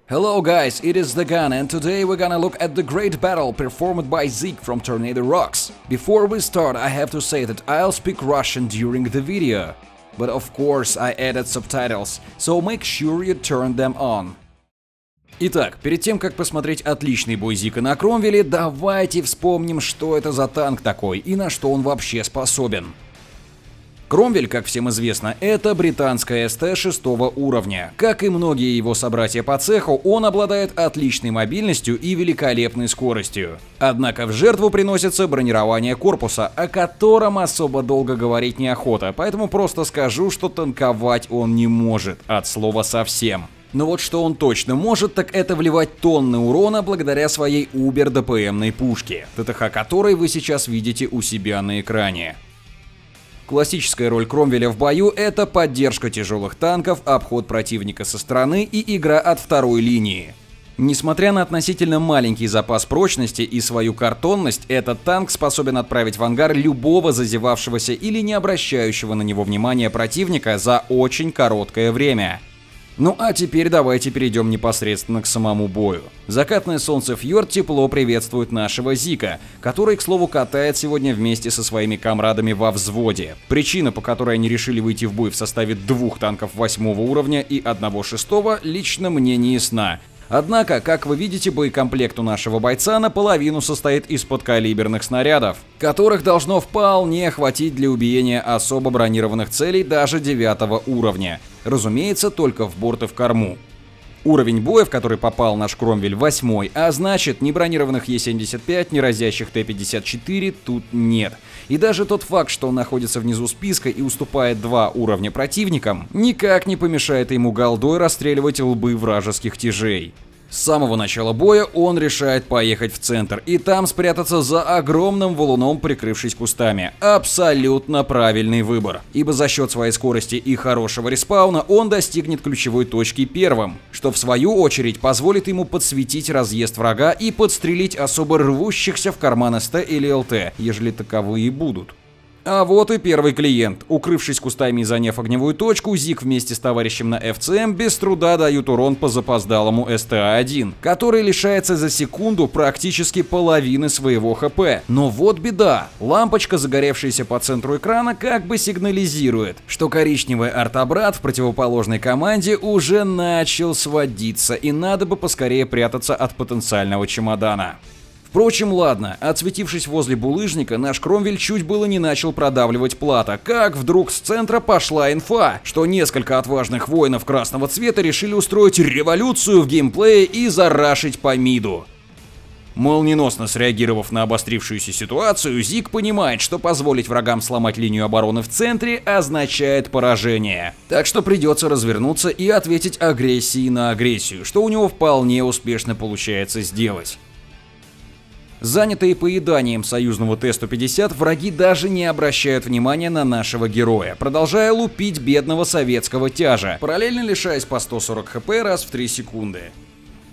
Hello guys, it is The Gun, and today we're gonna look at the great battle performed by Zeke from Tornado Rocks. Before we start, I have to say that I'll speak Russian during the video. But of course I added subtitles, so make sure you turn them on. Итак, перед тем, как посмотреть отличный бой Зика на Кромвеле, давайте вспомним, что это за танк такой и на что он вообще способен. Кромвель, как всем известно, это британская СТ 6 уровня. Как и многие его собратья по цеху, он обладает отличной мобильностью и великолепной скоростью. Однако в жертву приносится бронирование корпуса, о котором особо долго говорить неохота, поэтому просто скажу, что танковать он не может, от слова совсем. Но вот что он точно может, так это вливать тонны урона благодаря своей убер-ДПМной пушке, ТТХ которой вы сейчас видите у себя на экране. Классическая роль Кромвеля в бою — это поддержка тяжелых танков, обход противника со стороны и игра от второй линии. Несмотря на относительно маленький запас прочности и свою картонность, этот танк способен отправить в ангар любого зазевавшегося или не обращающего на него внимания противника за очень короткое время. Ну а теперь давайте перейдем непосредственно к самому бою. Закатное солнце Фьорд тепло приветствует нашего Зика, который, к слову, катает сегодня вместе со своими комрадами во взводе. Причина, по которой они решили выйти в бой в составе 2 танков 8 уровня и 1 6, лично мне не ясна. Однако, как вы видите, боекомплект у нашего бойца наполовину состоит из подкалиберных снарядов, которых должно вполне хватить для убиения особо бронированных целей даже 9 уровня. Разумеется, только в борт и в корму. Уровень боя, в который попал наш Кромвель, 8, а значит, ни бронированных Е-75, ни разящих Т-54 тут нет. И даже тот факт, что он находится внизу списка и уступает 2 уровня противникам, никак не помешает ему голдой расстреливать лбы вражеских тяжей. С самого начала боя он решает поехать в центр и там спрятаться за огромным валуном, прикрывшись кустами. Абсолютно правильный выбор, ибо за счет своей скорости и хорошего респауна он достигнет ключевой точки первым, что в свою очередь позволит ему подсветить разъезд врага и подстрелить особо рвущихся в карман СТ или ЛТ, ежели таковые будут. А вот и первый клиент. Укрывшись кустами и заняв огневую точку, Зик вместе с товарищем на ФЦМ без труда дают урон по запоздалому СТА-1, который лишается за секунду практически половины своего ХП. Но вот беда. Лампочка, загоревшаяся по центру экрана, как бы сигнализирует, что коричневый артобрат в противоположной команде уже начал сводиться, и надо бы поскорее прятаться от потенциального чемодана. Впрочем, ладно, отсветившись возле булыжника, наш Кромвель чуть было не начал продавливать плата, как вдруг с центра пошла инфа, что несколько отважных воинов красного цвета решили устроить революцию в геймплее и зарашить по миду. Молниеносно среагировав на обострившуюся ситуацию, Зик понимает, что позволить врагам сломать линию обороны в центре означает поражение. Так что придется развернуться и ответить агрессией на агрессию, что у него вполне успешно получается сделать. Занятые поеданием союзного Т-150, враги даже не обращают внимания на нашего героя, продолжая лупить бедного советского тяжа, параллельно лишаясь по 140 хп раз в 3 секунды.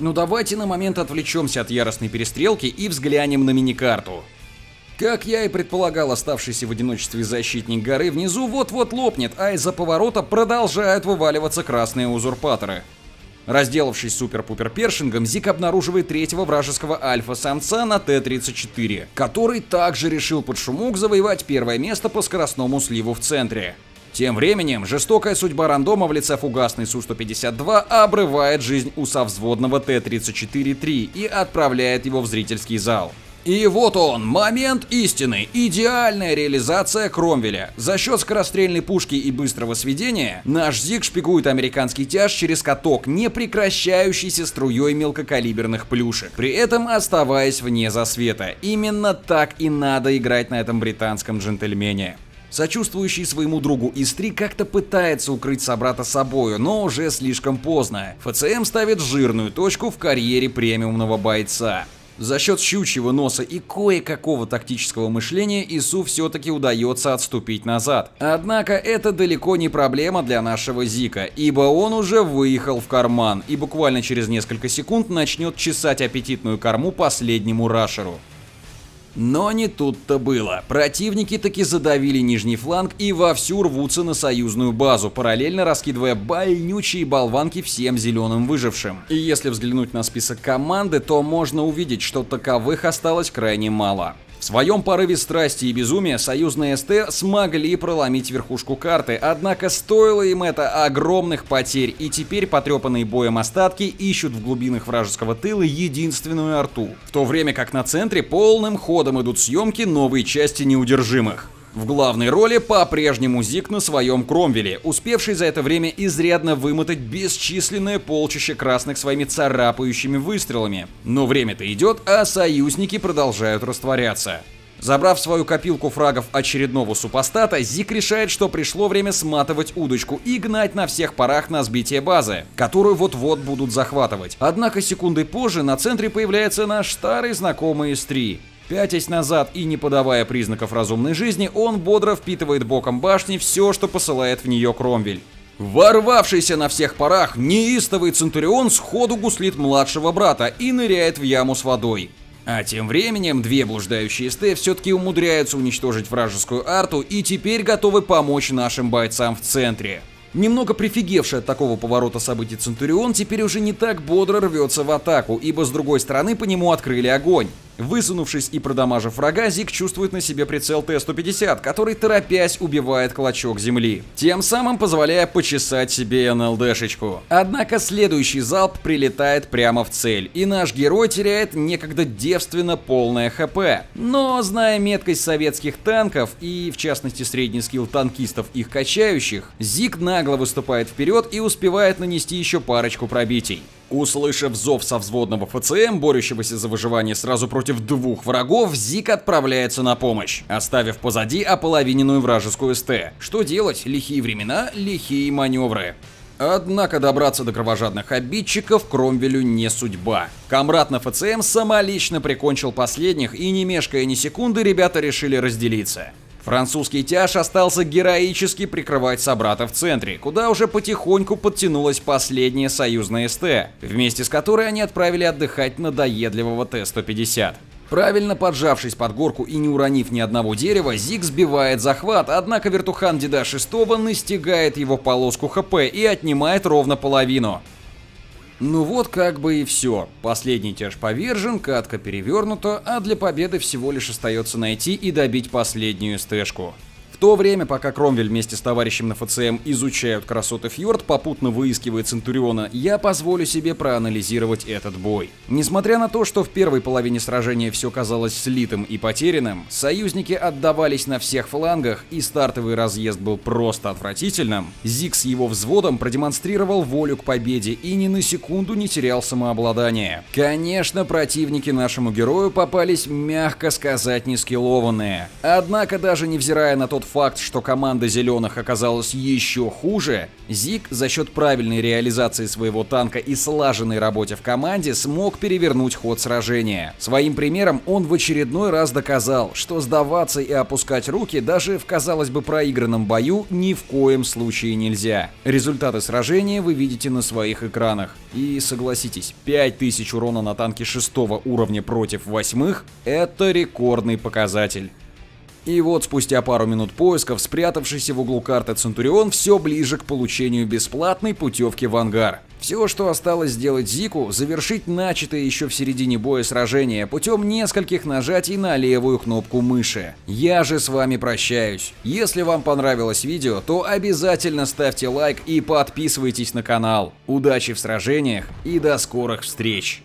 Ну давайте на момент отвлечемся от яростной перестрелки и взглянем на миникарту. Как я и предполагал, оставшийся в одиночестве защитник горы внизу вот-вот лопнет, а из-за поворота продолжают вываливаться красные узурпаторы. Разделавшись супер-пупер-першингом, Зик обнаруживает третьего вражеского альфа-самца на Т-34, который также решил под шумок завоевать первое место по скоростному сливу в центре. Тем временем, жестокая судьба рандома в лице фугасной Су-152 обрывает жизнь у совзводного Т-34-3 и отправляет его в зрительский зал. И вот он, момент истины, идеальная реализация Кромвеля. За счет скорострельной пушки и быстрого сведения наш Зик шпигует американский тяж через каток, не прекращающийся струей мелкокалиберных плюшек, при этом оставаясь вне засвета. Именно так и надо играть на этом британском джентльмене. Сочувствующий своему другу ИС-3 как-то пытается укрыть собрата собою, но уже слишком поздно. ФЦМ ставит жирную точку в карьере премиумного бойца. За счет щучьего носа и кое-какого тактического мышления ИСу все-таки удается отступить назад. Однако это далеко не проблема для нашего Зика, ибо он уже выехал в карман и буквально через несколько секунд начнет чесать аппетитную корму последнему рашеру. Но не тут-то было. Противники таки задавили нижний фланг и вовсю рвутся на союзную базу, параллельно раскидывая больнючие болванки всем зеленым выжившим. И если взглянуть на список команды, то можно увидеть, что таковых осталось крайне мало. В своем порыве страсти и безумия союзные СТ смогли проломить верхушку карты, однако стоило им это огромных потерь, и теперь потрепанные боем остатки ищут в глубинах вражеского тыла единственную арту, в то время как на центре полным ходом идут съемки новой части неудержимых. В главной роли по-прежнему Зиг на своем Кромвеле, успевший за это время изрядно вымотать бесчисленное полчище красных своими царапающими выстрелами. Но время-то идет, а союзники продолжают растворяться. Забрав в свою копилку фрагов очередного супостата, Зиг решает, что пришло время сматывать удочку и гнать на всех парах на сбитие базы, которую вот-вот будут захватывать. Однако секундой позже на центре появляется наш старый знакомый С3. Пятясь назад и не подавая признаков разумной жизни, он бодро впитывает боком башни все, что посылает в нее Кромвель. Ворвавшийся на всех парах, неистовый Центурион сходу гуслит младшего брата и ныряет в яму с водой. А тем временем две блуждающие СТ все-таки умудряются уничтожить вражескую арту и теперь готовы помочь нашим бойцам в центре. Немного прифигевший от такого поворота событий Центурион теперь уже не так бодро рвется в атаку, ибо с другой стороны по нему открыли огонь. Высунувшись и продамажив врага, Зиг чувствует на себе прицел Т-150, который, торопясь, убивает клочок земли, тем самым позволяя почесать себе НЛДшечку. Однако следующий залп прилетает прямо в цель, и наш герой теряет некогда девственно полное ХП. Но, зная меткость советских танков и, в частности, средний скилл танкистов их качающих, Зиг нагло выступает вперед и успевает нанести еще парочку пробитий. Услышав зов со взводного ФЦМ, борющегося за выживание сразу против двух врагов, Зиг отправляется на помощь, оставив позади ополовиненную вражескую СТ. Что делать? Лихие времена, лихие маневры. Однако добраться до кровожадных обидчиков Кромвелю не судьба. Камрад на ФЦМ самолично прикончил последних, и не мешкая ни секунды, ребята решили разделиться. Французский тяж остался героически прикрывать собрата в центре, куда уже потихоньку подтянулась последняя союзная СТ, вместе с которой они отправили отдыхать надоедливого Т-150. Правильно поджавшись под горку и не уронив ни одного дерева, Зиг сбивает захват, однако вертухан Деда 6 настигает его полоску ХП и отнимает ровно половину. Ну вот как бы и все. Последний тяж повержен, катка перевернута, а для победы всего лишь остается найти и добить последнюю стэшку. В то время, пока Кромвель вместе с товарищем на ФЦМ изучают красоты фьорд, попутно выискивая Центуриона, я позволю себе проанализировать этот бой. Несмотря на то, что в первой половине сражения все казалось слитым и потерянным, союзники отдавались на всех флангах и стартовый разъезд был просто отвратительным, Зиг с его взводом продемонстрировал волю к победе и ни на секунду не терял самообладание. Конечно, противники нашему герою попались, мягко сказать, нескиллованные. Однако, даже невзирая на тот факт, что команда зеленых оказалась еще хуже, Зиг за счет правильной реализации своего танка и слаженной работе в команде смог перевернуть ход сражения. Своим примером он в очередной раз доказал, что сдаваться и опускать руки даже в, казалось бы, проигранном бою ни в коем случае нельзя. Результаты сражения вы видите на своих экранах. И согласитесь, 5000 урона на танке 6 уровня против 8 — это рекордный показатель. И вот спустя пару минут поисков, спрятавшийся в углу карты Центурион все ближе к получению бесплатной путевки в ангар. Все, что осталось сделать Зику, завершить начатое еще в середине боя сражение путем нескольких нажатий на левую кнопку мыши. Я же с вами прощаюсь. Если вам понравилось видео, то обязательно ставьте лайк и подписывайтесь на канал. Удачи в сражениях и до скорых встреч!